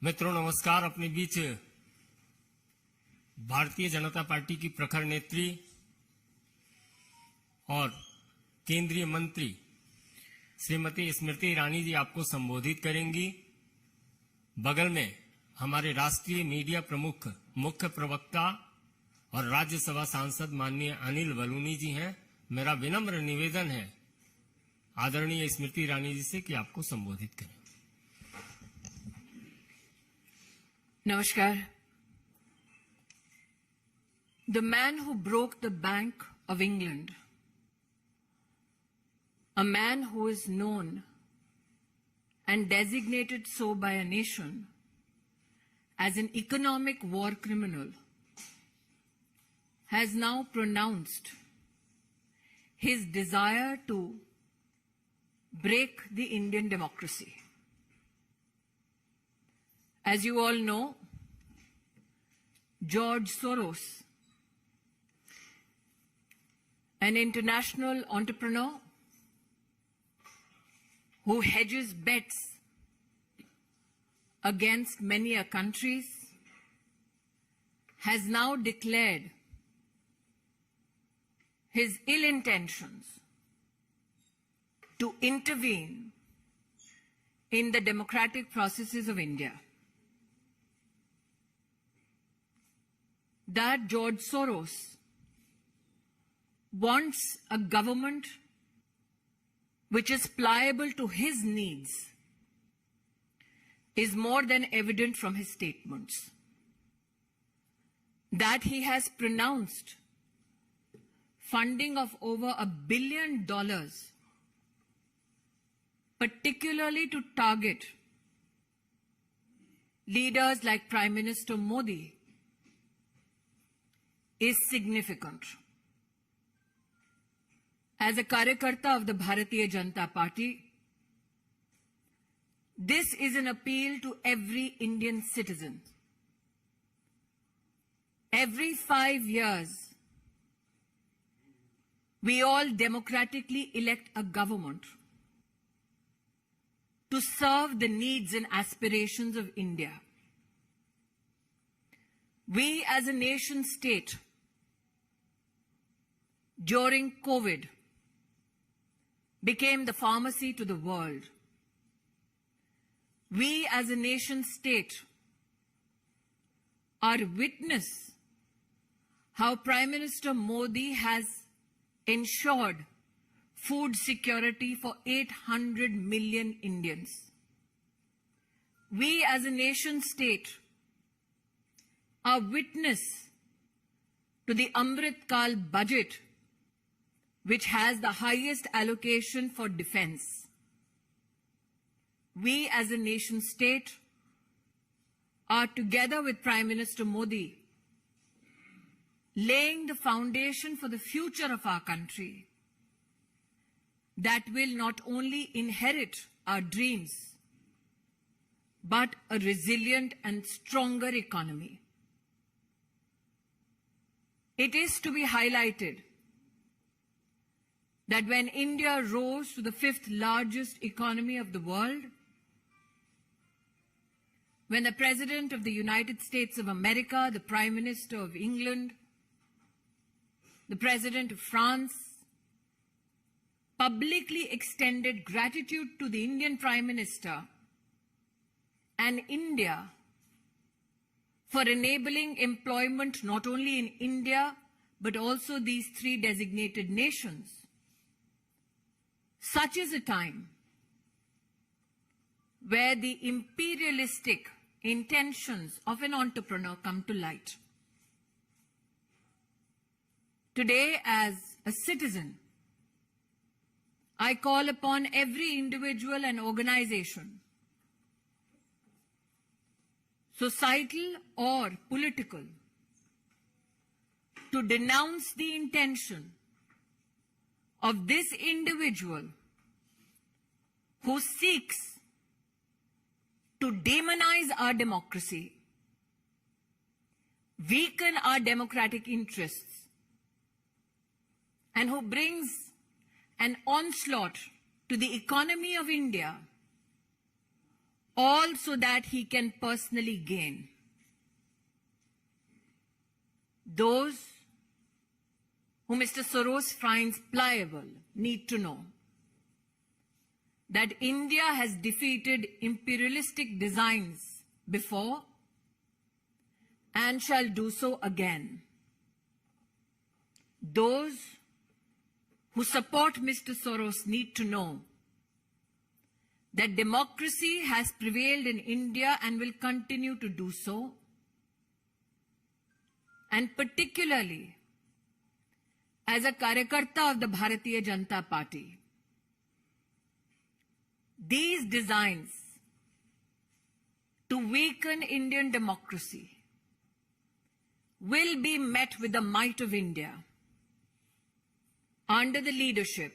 मित्रों नमस्कार। अपने बीच भारतीय जनता पार्टी की प्रखर नेत्री और केंद्रीय मंत्री श्रीमती स्मृति ईरानी जी आपको संबोधित करेंगी। बगल में हमारे राष्ट्रीय मीडिया प्रमुख मुख्य प्रवक्ता और राज्यसभा सांसद माननीय अनिल बलूनी जी हैं। मेरा विनम्र निवेदन है आदरणीय स्मृति ईरानी जी से कि आपको संबोधित करें। Namaskar. The man who broke the Bank of England, a man who is known and designated so by a nation as an economic war criminal, has now pronounced his desire to break the Indian democracy. As you all know, George Soros, an international entrepreneur who hedges bets against many countries, has now declared his ill intentions to intervene in the democratic processes of India. That George Soros wants a government which is pliable to his needs is more than evident from his statements. That he has pronounced funding of over $1 billion, particularly to target leaders like Prime Minister Modi, is significant. As a Karyakarta of the Bharatiya Janata Party, this is an appeal to every Indian citizen. Every 5 years, we all democratically elect a government to serve the needs and aspirations of India. We as a nation state, during COVID, became the pharmacy to the world. We as a nation state are witness how Prime Minister Modi has ensured food security for 800 million Indians. We as a nation state are witness to the Amrit Kal budget, which has the highest allocation for defense. We as a nation state are, together with Prime Minister Modi, laying the foundation for the future of our country that will not only inherit our dreams, but a resilient and stronger economy. It is to be highlighted that when India rose to the 5th largest economy of the world, when the President of the United States of America, the Prime Minister of England, the President of France, publicly extended gratitude to the Indian Prime Minister and India for enabling employment not only in India, but also these 3 designated nations. Such is a time where the imperialistic intentions of an entrepreneur come to light. Today, as a citizen, I call upon every individual and organization, societal or political, to denounce the intention of this individual who seeks to demonize our democracy, weaken our democratic interests, and who brings an onslaught to the economy of India all so that he can personally gain. Those who Mr. Soros finds pliable need to know that India has defeated imperialistic designs before and shall do so again. Those who support Mr. Soros need to know that democracy has prevailed in India and will continue to do so. And particularly, as a Karyakarta of the Bharatiya Janata Party, these designs to weaken Indian democracy will be met with the might of India under the leadership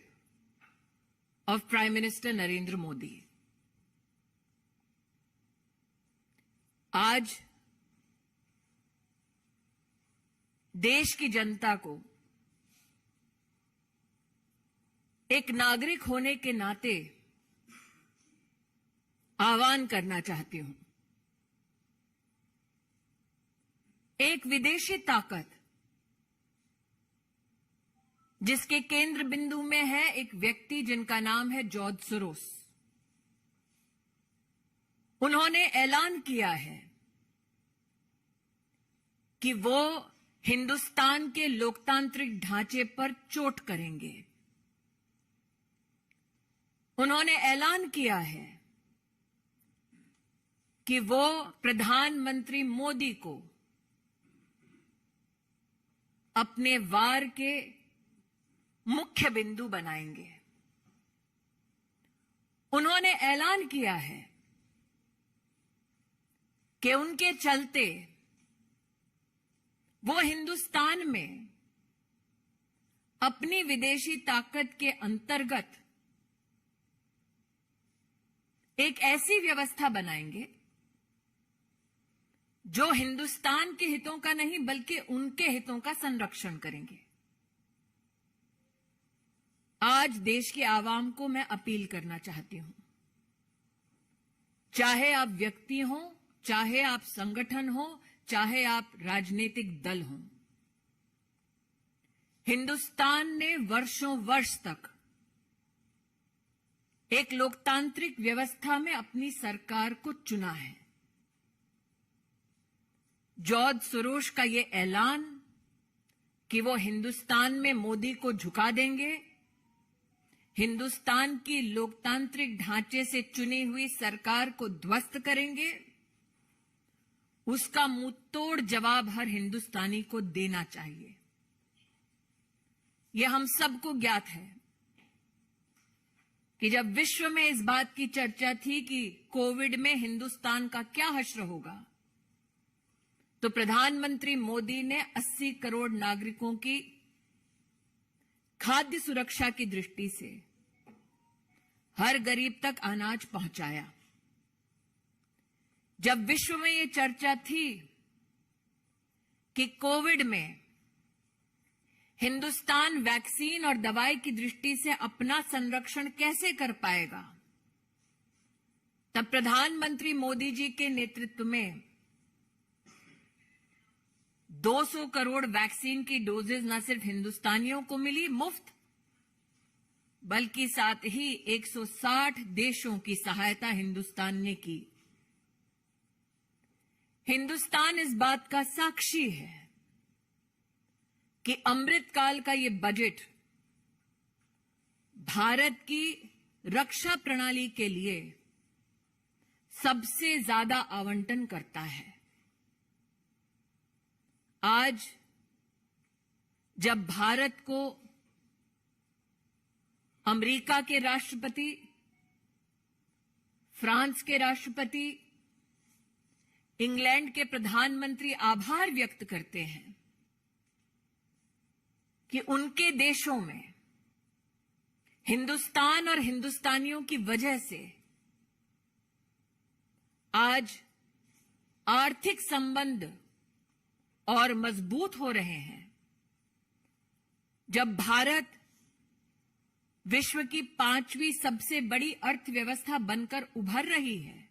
of Prime Minister Narendra Modi. आज देश की जनता को एक नागरिक होने के नाते आह्वान करना चाहती हूं। एक विदेशी ताकत जिसके केंद्र बिंदु में है एक व्यक्ति जिनका नाम है जॉर्ज सोरोस। उन्होंने ऐलान किया है कि वो हिंदुस्तान के लोकतांत्रिक ढांचे पर चोट करेंगे। उन्होंने ऐलान किया है कि वो प्रधानमंत्री मोदी को अपने वार के मुख्य बिंदु बनाएंगे। उन्होंने ऐलान किया है कि उनके चलते वो हिंदुस्तान में अपनी विदेशी ताकत के अंतर्गत एक ऐसी व्यवस्था बनाएंगे जो हिंदुस्तान के हितों का नहीं बल्कि उनके हितों का संरक्षण करेंगे। आज देश की आवाम को मैं अपील करना चाहती हूं, चाहे आप व्यक्ति हो, चाहे आप संगठन हो, चाहे आप राजनीतिक दल हो, हिंदुस्तान ने वर्षों वर्ष तक एक लोकतांत्रिक व्यवस्था में अपनी सरकार को चुना है। जॉर्ज सोरोस का ये ऐलान कि वो हिंदुस्तान में मोदी को झुका देंगे, हिंदुस्तान की लोकतांत्रिक ढांचे से चुनी हुई सरकार को ध्वस्त करेंगे, उसका मुंहतोड़ जवाब हर हिंदुस्तानी को देना चाहिए। यह हम सबको ज्ञात है कि जब विश्व में इस बात की चर्चा थी कि कोविड में हिंदुस्तान का क्या हश्र होगा, तो प्रधानमंत्री मोदी ने 80 करोड़ नागरिकों की खाद्य सुरक्षा की दृष्टि से हर गरीब तक अनाज पहुंचाया। जब विश्व में ये चर्चा थी कि कोविड में हिंदुस्तान वैक्सीन और दवाई की दृष्टि से अपना संरक्षण कैसे कर पाएगा, तब प्रधानमंत्री मोदी जी के नेतृत्व में 200 करोड़ वैक्सीन की डोजेज न सिर्फ हिंदुस्तानियों को मिली मुफ्त, बल्कि साथ ही 160 देशों की सहायता हिंदुस्तान ने की। हिंदुस्तान इस बात का साक्षी है कि अमृतकाल का ये बजट भारत की रक्षा प्रणाली के लिए सबसे ज्यादा आवंटन करता है। आज जब भारत को अमेरिका के राष्ट्रपति, फ्रांस के राष्ट्रपति, इंग्लैंड के प्रधानमंत्री आभार व्यक्त करते हैं कि उनके देशों में हिंदुस्तान और हिंदुस्तानियों की वजह से आज आर्थिक संबंध और मजबूत हो रहे हैं, जब भारत विश्व की 5वीं सबसे बड़ी अर्थव्यवस्था बनकर उभर रही है,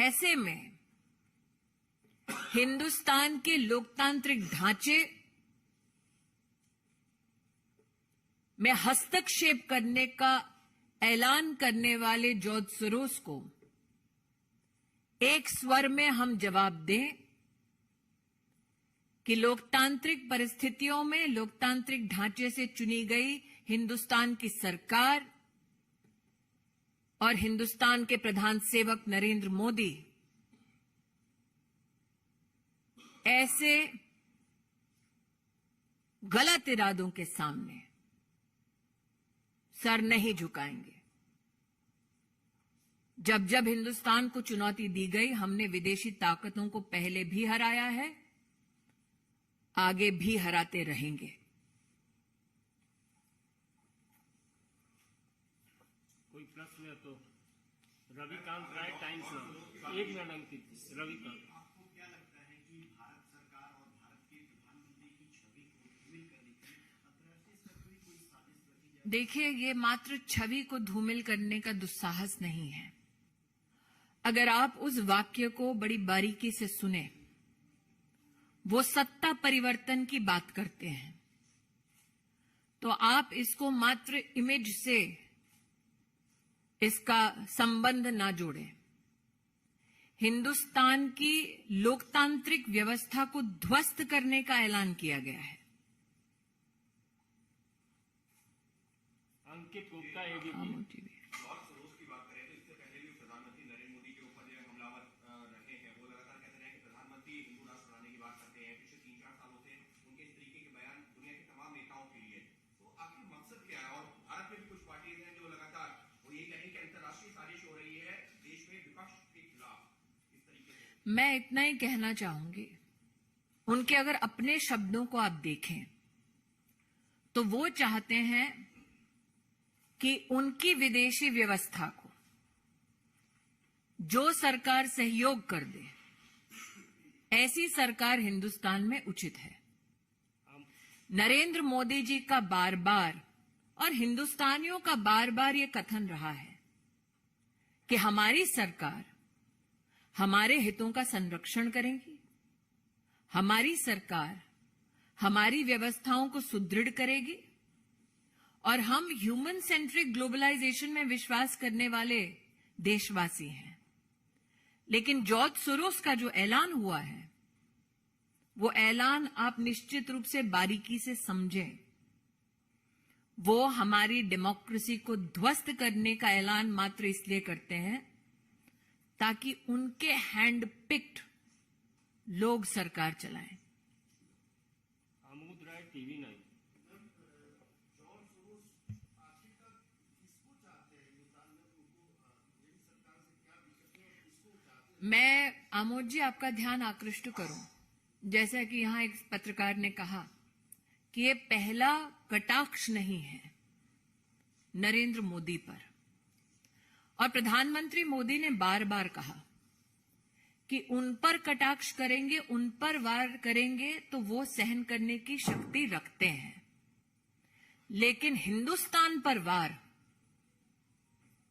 ऐसे में हिंदुस्तान के लोकतांत्रिक ढांचे में हस्तक्षेप करने का ऐलान करने वाले जॉर्ज सोरोस को एक स्वर में हम जवाब दें कि लोकतांत्रिक परिस्थितियों में लोकतांत्रिक ढांचे से चुनी गई हिंदुस्तान की सरकार और हिंदुस्तान के प्रधान सेवक नरेंद्र मोदी ऐसे गलत इरादों के सामने सर नहीं झुकाएंगे। जब जब हिंदुस्तान को चुनौती दी गई, हमने विदेशी ताकतों को पहले भी हराया है, आगे भी हराते रहेंगे। कोई प्रश्न है तो रविकांत राय, टाइम्स नाउ। 1 मिनट अंकित। रविकांत, आपको क्या लगता है कि भारत सरकार और भारत के प्रधानमंत्री की छवि को धूमिल करने की अंतर्राष्ट्रीय स्तर पर कोई साजिश रची जाए? देखिए, ये मात्र छवि को धूमिल करने का दुस्साहस नहीं है। अगर आप उस वाक्य को बड़ी बारीकी से सुने, वो सत्ता परिवर्तन की बात करते हैं, तो आप इसको मात्र इमेज से इसका संबंध ना जोड़ें। हिंदुस्तान की लोकतांत्रिक व्यवस्था को ध्वस्त करने का ऐलान किया गया है। अंकित गुप्ता, एबीपी। जॉर्ज सोरोस की बात करें तो इससे पहले भी प्रधानमंत्री नरेंद्र मोदी के ऊपर जो हमलावर रहे हैं, वो लगातार कहते रहे कि प्रधानमंत्री हिंदू राष्ट्र बनाने की बात करते हैं। पिछले 3-4 सालों से उनके इस तरीके के बयान दुनिया के तमाम नेताओं के लिए, तो आखिर मकसद क्या है? और भारत में भी कुछ पार्टीज हैं जो लगातार वो ये कह रही है कि अंतर्राष्ट्रीय साजिश हो रही है देश में विपक्ष के खिलाफ। इस तरीके से मैं इतना ही कहना चाहूंगी, उनके अगर अपने शब्दों को आप देखें तो वो चाहते हैं कि उनकी विदेशी व्यवस्था को जो सरकार सहयोग कर दे, ऐसी सरकार हिंदुस्तान में उचित है। नरेंद्र मोदी जी का बार बार और हिंदुस्तानियों का बार बार ये कथन रहा है कि हमारी सरकार हमारे हितों का संरक्षण करेगी, हमारी सरकार हमारी व्यवस्थाओं को सुदृढ़ करेगी और हम ह्यूमन सेंट्रिक ग्लोबलाइजेशन में विश्वास करने वाले देशवासी हैं। लेकिन जॉर्ज सोरोस का जो ऐलान हुआ है, वो ऐलान आप निश्चित रूप से बारीकी से समझें। वो हमारी डेमोक्रेसी को ध्वस्त करने का ऐलान मात्र इसलिए करते हैं ताकि उनके हैंड पिक्ड लोग सरकार चलाएं। आमोद राय, टीवी 9। मैं आमोद जी आपका ध्यान आकृष्ट करूं, जैसा कि यहां एक पत्रकार ने कहा कि ये पहला कटाक्ष नहीं है नरेंद्र मोदी पर, और प्रधानमंत्री मोदी ने बार बार कहा कि उन पर कटाक्ष करेंगे, उन पर वार करेंगे तो वो सहन करने की शक्ति रखते हैं, लेकिन हिंदुस्तान पर वार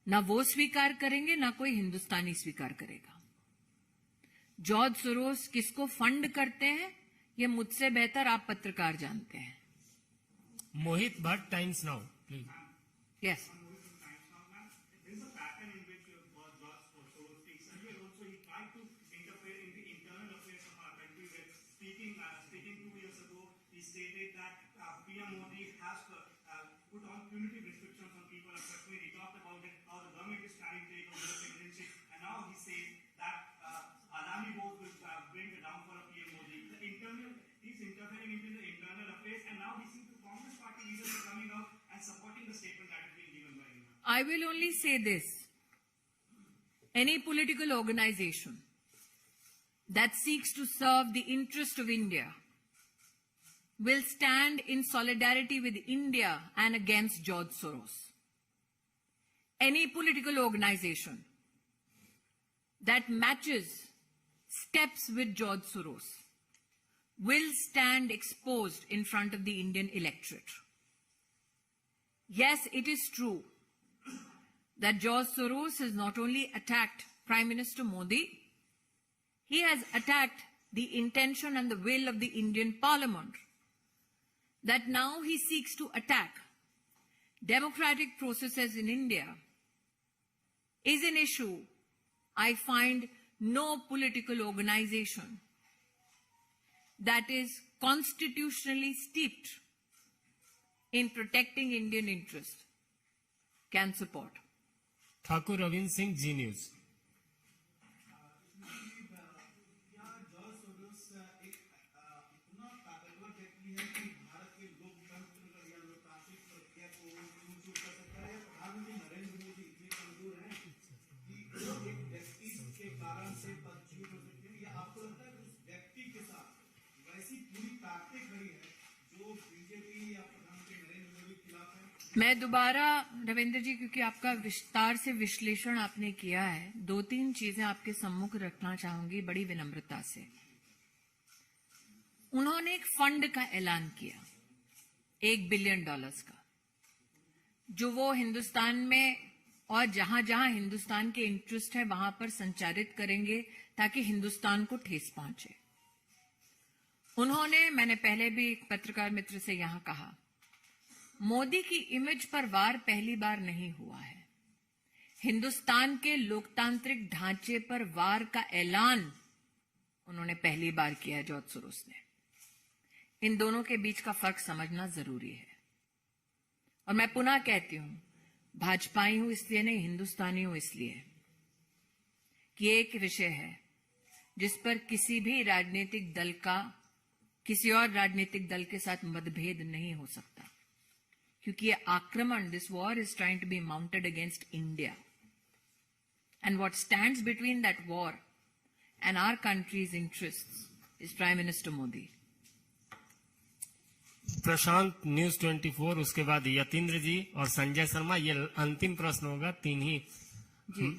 ना वो स्वीकार करेंगे, ना कोई हिंदुस्तानी स्वीकार करेगा। जॉर्ज सोरोस किसको फंड करते हैं, ये मुझसे बेहतर आप पत्रकार जानते हैं। Mohit Bhatt, Times Now, please. Yes. There is a pattern in which George Soros speaks. Earlier also he tried to interfere in the internal affairs of our country. Where speaking 2 years ago, he stated that PM Modi has put on punitive restrictions on people of Kashmir. He talked about it, how the government is trying to take over the citizenship, and now he says that Adani vote will bring the downfall of PM Modi. He's interfering into the internal affairs, and now we see the Congress party leaders are coming out and supporting the statement that is being given by him. I will only say this. Any political organization that seeks to serve the interest of India will stand in solidarity with India and against George Soros. Any political organization that matches steps with George Soros will stand exposed in front of the Indian electorate. Yes, it is true that George Soros has not only attacked Prime Minister Modi, he has attacked the intention and the will of the Indian Parliament. That now he seeks to attack democratic processes in India is an issue I find no political organization that is constitutionally steeped in protecting Indian interests can support. Thakur Ravindra Singh, Zee news. मैं दोबारा रविंद्र जी, क्योंकि आपका विस्तार से विश्लेषण आपने किया है, 2-3 चीजें आपके सम्मुख रखना चाहूंगी बड़ी विनम्रता से। उन्होंने एक फंड का ऐलान किया $1 बिलियन का, जो वो हिंदुस्तान में और जहां जहां हिंदुस्तान के इंटरेस्ट है वहां पर संचारित करेंगे ताकि हिंदुस्तान को ठेस पहुंचे। उन्होंने, मैंने पहले भी एक पत्रकार मित्र से यहां कहा, मोदी की इमेज पर वार पहली बार नहीं हुआ है। हिंदुस्तान के लोकतांत्रिक ढांचे पर वार का ऐलान उन्होंने पहली बार किया है जॉर्ज सोरोस ने। इन दोनों के बीच का फर्क समझना जरूरी है। और मैं पुनः कहती हूं, भाजपाई हूं इसलिए नहीं, हिंदुस्तानी हूं इसलिए कि एक विषय है जिस पर किसी भी राजनीतिक दल का किसी और राजनीतिक दल के साथ मतभेद नहीं हो सकता, क्योंकि ये आक्रमण, this war is trying to be mounted against India, and what stands between that war and our country's interests is prime minister Modi. Prashant, news 24, उसके बाद यतीन्द्र जी और संजय शर्मा। ये अंतिम प्रश्न होगा, 3 ही जी।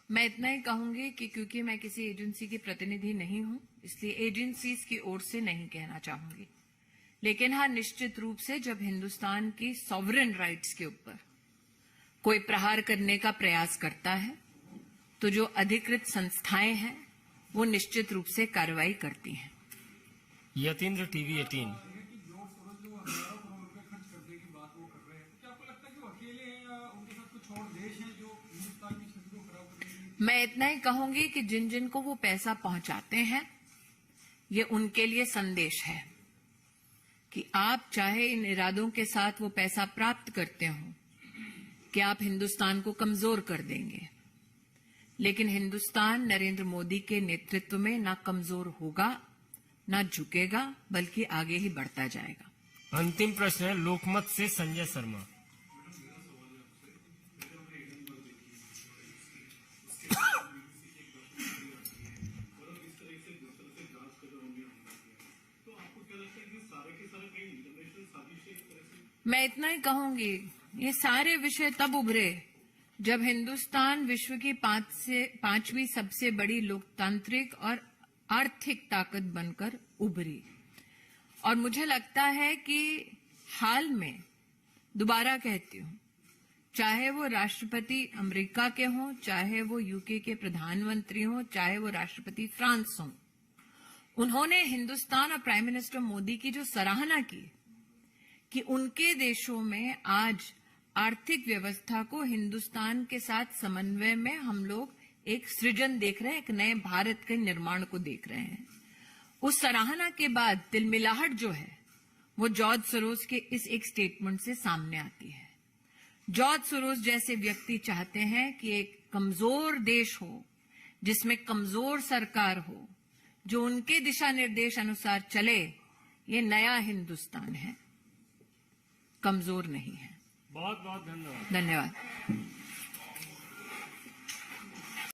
मैं इतना ही कहूंगी कि क्योंकि मैं किसी एजेंसी की प्रतिनिधि नहीं हूं, इसलिए एजेंसीज की ओर से नहीं कहना चाहूंगी। लेकिन हाँ, निश्चित रूप से जब हिंदुस्तान की सॉवरेन राइट्स के ऊपर कोई प्रहार करने का प्रयास करता है तो जो अधिकृत संस्थाएं हैं वो निश्चित रूप से कार्रवाई करती हैं। यतीन्द्र, टीवी 18। मैं इतना ही कहूंगी कि जिन जिन को वो पैसा पहुंचाते हैं, ये उनके लिए संदेश है कि आप चाहे इन इरादों के साथ वो पैसा प्राप्त करते हो कि आप हिंदुस्तान को कमजोर कर देंगे, लेकिन हिंदुस्तान नरेंद्र मोदी के नेतृत्व में ना कमजोर होगा ना झुकेगा, बल्कि आगे ही बढ़ता जाएगा। अंतिम प्रश्न है लोकमत से संजय शर्मा। मैं इतना ही कहूंगी, ये सारे विषय तब उभरे जब हिंदुस्तान विश्व की 5वीं सबसे बड़ी लोकतांत्रिक और आर्थिक ताकत बनकर उभरी। और मुझे लगता है कि हाल में, दोबारा कहती हूं, चाहे वो राष्ट्रपति अमेरिका के हों, चाहे वो यूके के प्रधानमंत्री हों, चाहे वो राष्ट्रपति फ्रांस हों, उन्होंने हिंदुस्तान और प्राइम मिनिस्टर मोदी की जो सराहना की कि उनके देशों में आज आर्थिक व्यवस्था को हिंदुस्तान के साथ समन्वय में हम लोग एक सृजन देख रहे हैं, एक नए भारत के निर्माण को देख रहे हैं। उस सराहना के बाद तिलमिलाहट जो है वो जॉर्ज सोरोस के इस एक स्टेटमेंट से सामने आती है। जॉर्ज सोरोस जैसे व्यक्ति चाहते हैं कि एक कमजोर देश हो, जिसमें कमजोर सरकार हो, जो उनके दिशा निर्देश अनुसार चले। ये नया हिंदुस्तान है, कमजोर नहीं है। बहुत बहुत धन्यवाद। धन्यवाद।